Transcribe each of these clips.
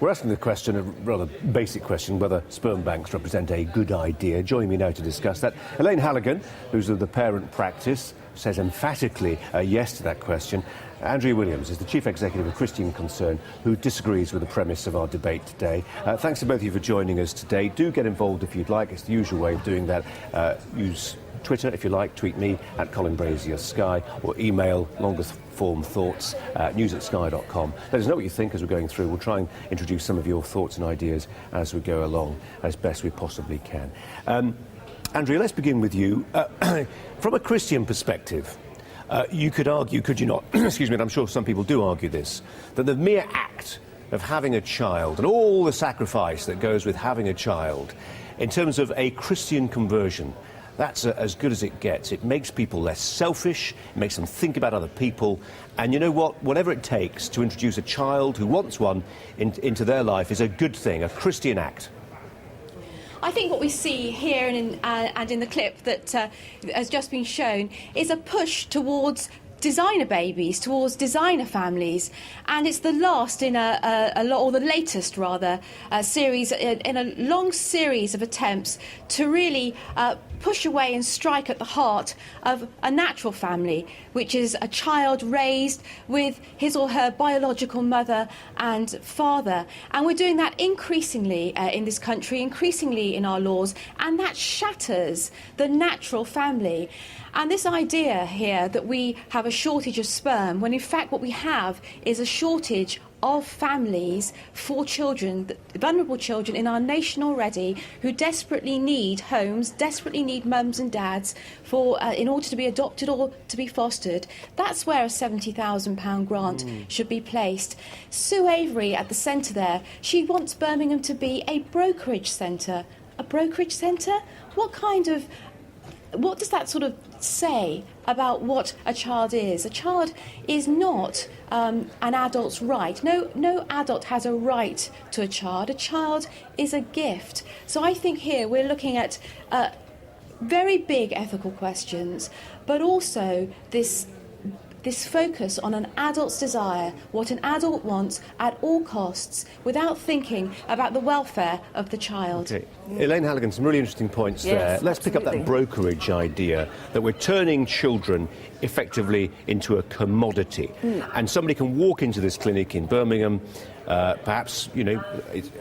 We're asking the question, a rather basic question, whether sperm banks represent a good idea. Joining me now to discuss that, ELAINE Halligan, who's of the parent practice, says emphatically yes to that question. Andrea Williams is the Chief Executive of Christian Concern, who disagrees with the premise of our debate today. Thanks to both of you for joining us today. Do get involved if you'd like. It's the usual way of doing that. Use Twitter, if you like, tweet me at Colin Brazier Sky, or email longest form thoughts news@sky.com. Let us know what you think as we're going through. We'll try and introduce some of your thoughts and ideas as we go along as best we possibly can. Andrea, let's begin with you. From a Christian perspective, you could argue, could you not, excuse me, and I'm sure some people do argue this, that the mere act of having a child and all the sacrifice that goes with having a child, in terms of a Christian conversion, that's as good as it gets. It makes people less selfish, it makes them think about other people, and you know what? Whatever it takes to introduce a child who wants one into their life is a good thing, a Christian act. I think what we see here and in the clip that has just been shown is a push towards designer babies, towards designer families, and it's the last in or the latest rather, series in a long series of attempts to really push away and strike at the heart of a natural family, which is a child raised with his or her biological mother and father. And we're doing that increasingly in this country, increasingly in our laws, and that shatters the natural family. And this idea here that we have a shortage of sperm, when in fact what we have is a shortage of families for children, vulnerable children in our nation already, who desperately need homes, desperately need mums and dads in order to be adopted or to be fostered. That's where a £70,000 grant should be placed. Sue Avery at the centre there, she wants Birmingham to be a brokerage centre. A brokerage centre? What does that sort of say about what a child is? A child is not an adult's right. No adult has a right to a child. A child is a gift. So I think here we're looking at very big ethical questions, but also this focus on an adult's desire, what an adult wants at all costs, without thinking about the welfare of the child. Okay. ELAINE Halligan, some really interesting points there. Let's pick up that brokerage idea, that we're turning children effectively into a commodity. And somebody can walk into this clinic in Birmingham, perhaps, you know,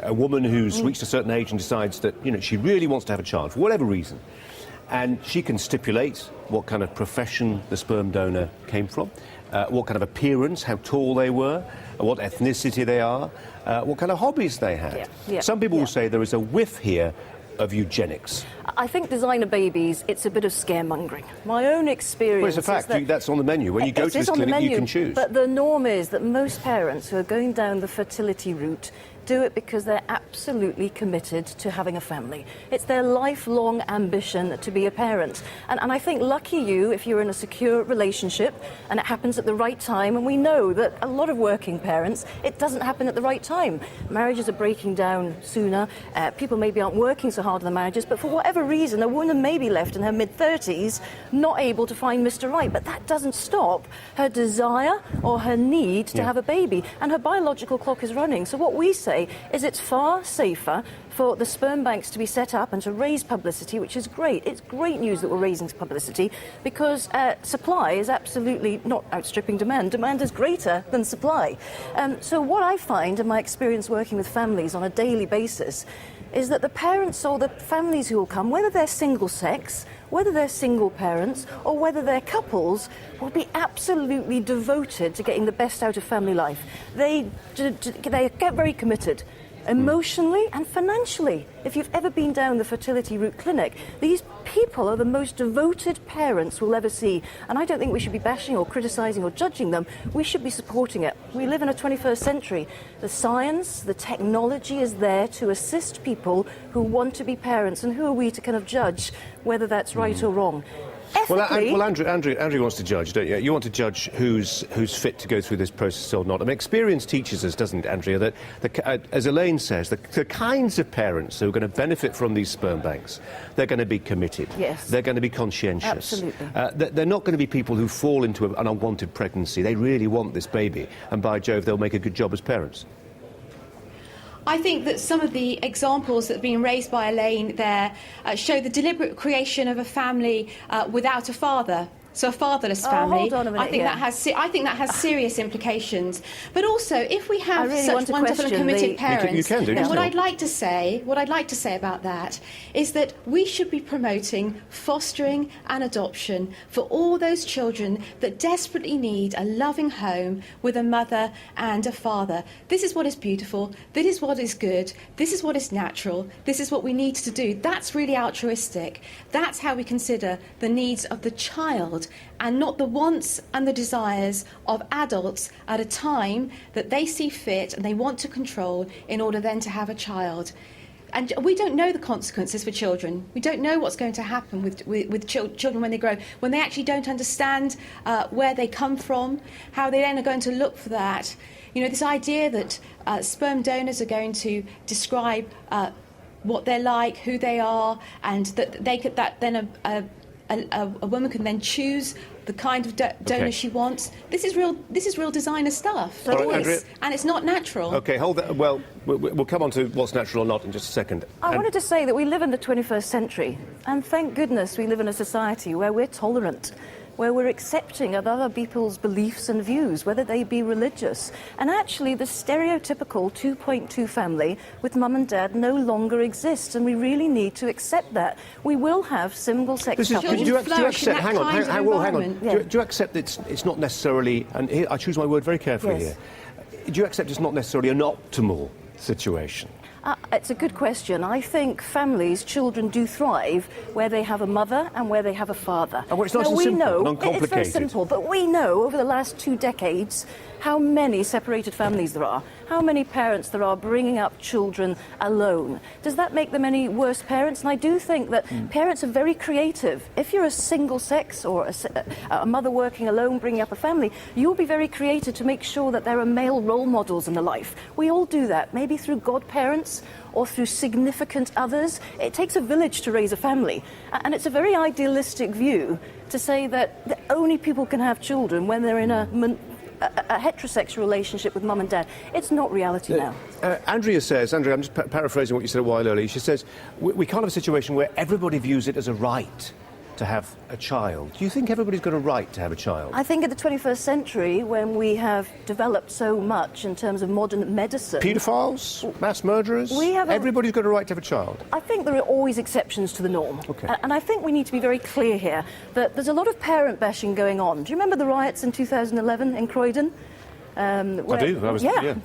a woman who's reached a certain age and decides that, you know, she really wants to have a child for whatever reason. And she can stipulate what kind of profession the sperm donor came from, what kind of appearance, how tall they were, what ethnicity they are, what kind of hobbies they had. Some people will say there is a whiff here of eugenics. I think designer babies, it's a bit of scaremongering. My own experience. Well, it's a fact. That's on the menu. When you go to this clinic, you can choose. But the norm is that most parents who are going down the fertility route do it because they're absolutely committed to having a family. It's their lifelong ambition to be a parent. And I think lucky you if you're in a secure relationship and it happens at the right time. And we know that a lot of working parents, it doesn't happen at the right time. Marriages are breaking down sooner. People maybe aren't working so hard in their marriages, but for whatever reason, a woman may be left in her mid-30s not able to find Mr. Right. But that doesn't stop her desire or her need to have a baby. And her biological clock is running. So what we say is it's far safer for the sperm banks to be set up and to raise publicity, which is great. It's great news that we're raising publicity because supply is absolutely not outstripping demand. Demand is greater than supply. So what I find in my experience working with families on a daily basis is that the parents or the families who will come, whether they're single sex, whether they're single parents or whether they're couples, will be absolutely devoted to getting the best out of family life. They get very committed emotionally and financially. If you've ever been down the fertility route clinic, these people are the most devoted parents we'll ever see. And I don't think we should be bashing or criticising or judging them. We should be supporting it. We live in a 21st century. The science, the technology is there to assist people who want to be parents. And who are we to kind of judge whether that's right or wrong? Well, Andrea wants to judge, don't you? You want to judge who's fit to go through this process or not. I mean, experience teaches us, doesn't it, Andrea, that, as ELAINE says, the kinds of parents who are going to benefit from these sperm banks, they're going to be committed. Yes. They're going to be conscientious. Absolutely. They're not going to be people who fall into an unwanted pregnancy. They really want this baby, and by Jove, they'll make a good job as parents. I think that some of the examples that have been raised by Elaine there show the deliberate creation of a family without a father. So a fatherless family. Hold on a minute, I think that has serious implications. But also, if we have such wonderful and committed parents, you can do, then what I'd like to say about that is that we should be promoting fostering and adoption for all those children that desperately need a loving home with a mother and a father. This is what is beautiful. This is what is good. This is what is natural. This is what we need to do. That's really altruistic. That's how we consider the needs of the child, and not the wants and the desires of adults at a time that they see fit and they want to control in order then to have a child. And we don't know the consequences for children. We don't know what's going to happen with children when they grow, when they actually don't understand where they come from, how they then are going to look for that. You know, this idea that sperm donors are going to describe what they're like, who they are, and a woman can then choose the kind of donor she wants. This is real designer stuff. All right, Andrea. And it's not natural. OK, hold that. Well, we'll come on to what's natural or not in just a second. I wanted to say that we live in the 21st century, and thank goodness we live in a society where we're tolerant, where we're accepting of other people's beliefs and views, whether they be religious. And actually, the stereotypical 2.2 family with mum and dad no longer exists, and we really need to accept that. We will have single-sex couples. Do you accept? Hang on. Yeah. Do you accept that it's not necessarily? And here, I choose my word very carefully Yes. here. Do you accept it's not necessarily an optimal situation? It's a good question. I think families, children do thrive where they have a mother and where they have a father. Oh, well, it's nice now, and we simple, know, non-complicated. It's very simple, but we know over the last 2 decades how many separated families there are, how many parents there are bringing up children alone. Does that make them any worse parents? And I do think that parents are very creative. If you're a single sex or a mother working alone bringing up a family, you'll be very creative to make sure that there are male role models in the life. We all do that, maybe through godparents or through significant others. It takes a village to raise a family. And it's a very idealistic view to say that only people can have children when they're in a heterosexual relationship with mum and dad. It's not reality now. Andrea says, I'm just paraphrasing what you said a while earlier, she says, we can't have a situation where everybody views it as a right to have a child. Do you think everybody's got a right to have a child? I think in the 21st century, when we have developed so much in terms of modern medicine... Paedophiles? Mass murderers? Everybody's got a right to have a child? I think there are always exceptions to the norm. Okay. And I think we need to be very clear here that there's a lot of parent bashing going on. Do you remember the riots in 2011 in Croydon? I do.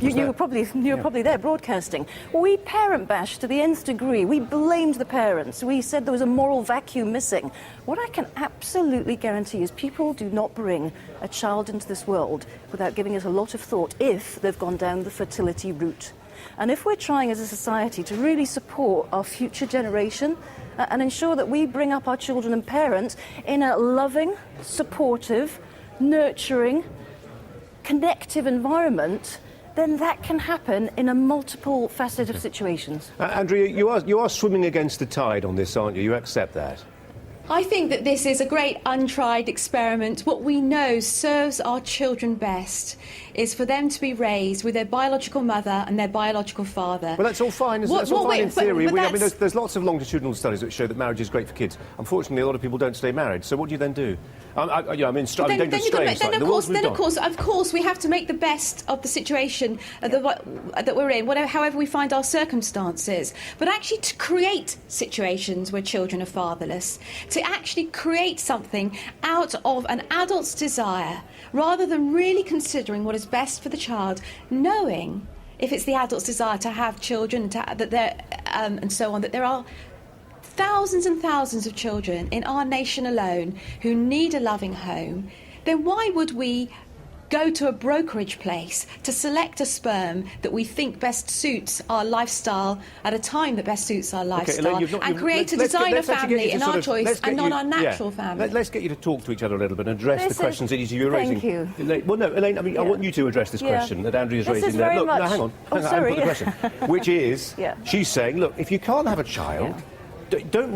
You were probably there broadcasting. Well, we parent bashed to the nth degree. We blamed the parents. We said there was a moral vacuum missing. What I can absolutely guarantee is people do not bring a child into this world without giving it a lot of thought if they've gone down the fertility route. And if we're trying as a society to really support our future generation and ensure that we bring up our children and parents in a loving, supportive, nurturing, connective environment, then that can happen in a multiple facet of situations. Andrea, you are swimming against the tide on this, aren't you? You accept that? I think that this is a great untried experiment. What we know serves our children best is for them to be raised with their biological mother and their biological father. Well, that's all fine. That's all fine in theory. There's lots of longitudinal studies that show that marriage is great for kids. Unfortunately, a lot of people don't stay married. So what do you then do? Of course, we have to make the best of the situation that we're in, however we find our circumstances. But actually to create situations where children are fatherless, to actually create something out of an adult's desire, rather than really considering what is best for the child, knowing if it's the adult's desire to have children, and so on, that there are thousands and thousands of children in our nation alone who need a loving home, then why would we go to a brokerage place to select a sperm that we think best suits our lifestyle at a time that best suits our lifestyle, and create a designer family in our choice and not our natural family? Let's get you to talk to each other a little bit and address the questions that you're raising. Thank you. Well, no, Elaine, I want you to address this question that Andrea's raising there. Look, hang on. Sorry. I've got the question, which is, she's saying, look, if you can't have a child, don't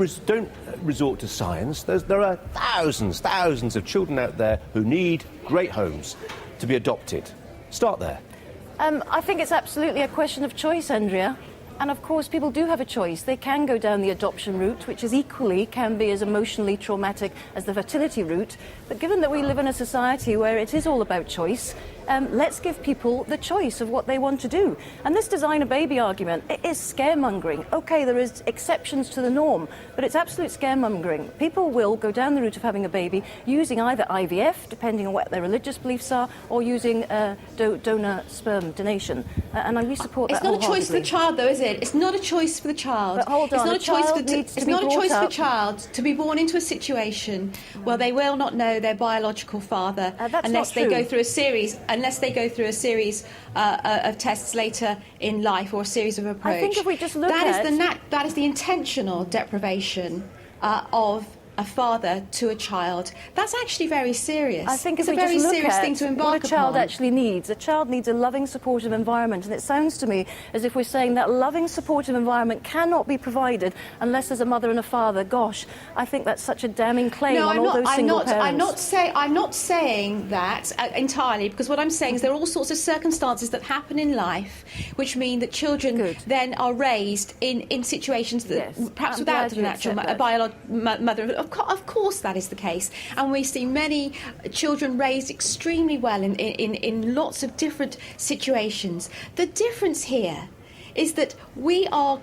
resort to science. There are thousands of children out there who need great homes to be adopted. Start there. I think it's absolutely a question of choice, Andrea. And of course, people do have a choice. They can go down the adoption route, which is equally can be as emotionally traumatic as the fertility route. But given that we live in a society where it is all about choice, let's give people the choice of what they want to do. And this design a baby argument, it is scaremongering. OK, there is exceptions to the norm, but it's absolute scaremongering. People will go down the route of having a baby using either IVF, depending on what their religious beliefs are, or using donor sperm donation. And we support that It's not a choice for the child, though, is it? It's not a choice for the child. But hold on, it's not a choice for the up. child to be born into a situation where they will not know their biological father unless they go through a series of tests later in life or a series of approach. I think if we just look that is the intentional deprivation of a father to a child. That's actually very serious. I think it's if a we very just look serious at thing to embark what a child upon. actually needs. A child needs a loving, supportive environment, and it sounds to me as if we're saying that loving, supportive environment cannot be provided unless there's a mother and a father. Gosh, I think that's such a damning claim on all those single parents. I'm not saying that entirely, because what I'm saying is there are all sorts of circumstances that happen in life which mean that children then are raised in situations that perhaps without the natural mother. Of course that is the case, and we see many children raised extremely well in lots of different situations. The difference here is that we are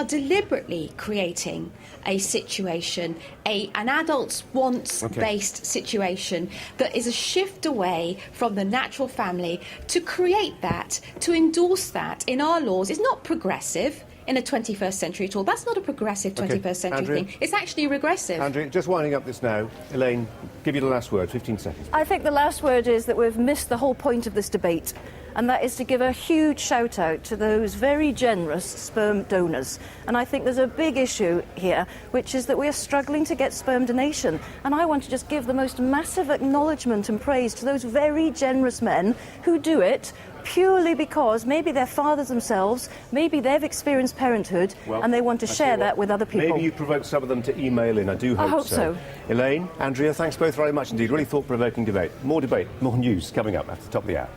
deliberately creating a situation, an adult's wants-based situation that is a shift away from the natural family. To create that, to endorse that in our laws is not progressive in a 21st century at all. That's not a progressive 21st century Andrea? thing. It's actually regressive. Andrea, just winding up this now. Elaine, give you the last word, 15 seconds. I think the last word is that we've missed the whole point of this debate, and that is to give a huge shout out to those very generous sperm donors. And I think there's a big issue here, which is that we are struggling to get sperm donation. And I want to just give the most massive acknowledgement and praise to those very generous men who do it purely because maybe they're fathers themselves, maybe they've experienced parenthood, and they want to share that with other people. Maybe you provoked some of them to email in. I do hope, I hope so. Elaine, Andrea, thanks both very much indeed. Really thought-provoking debate. More debate, more news coming up at the top of the hour.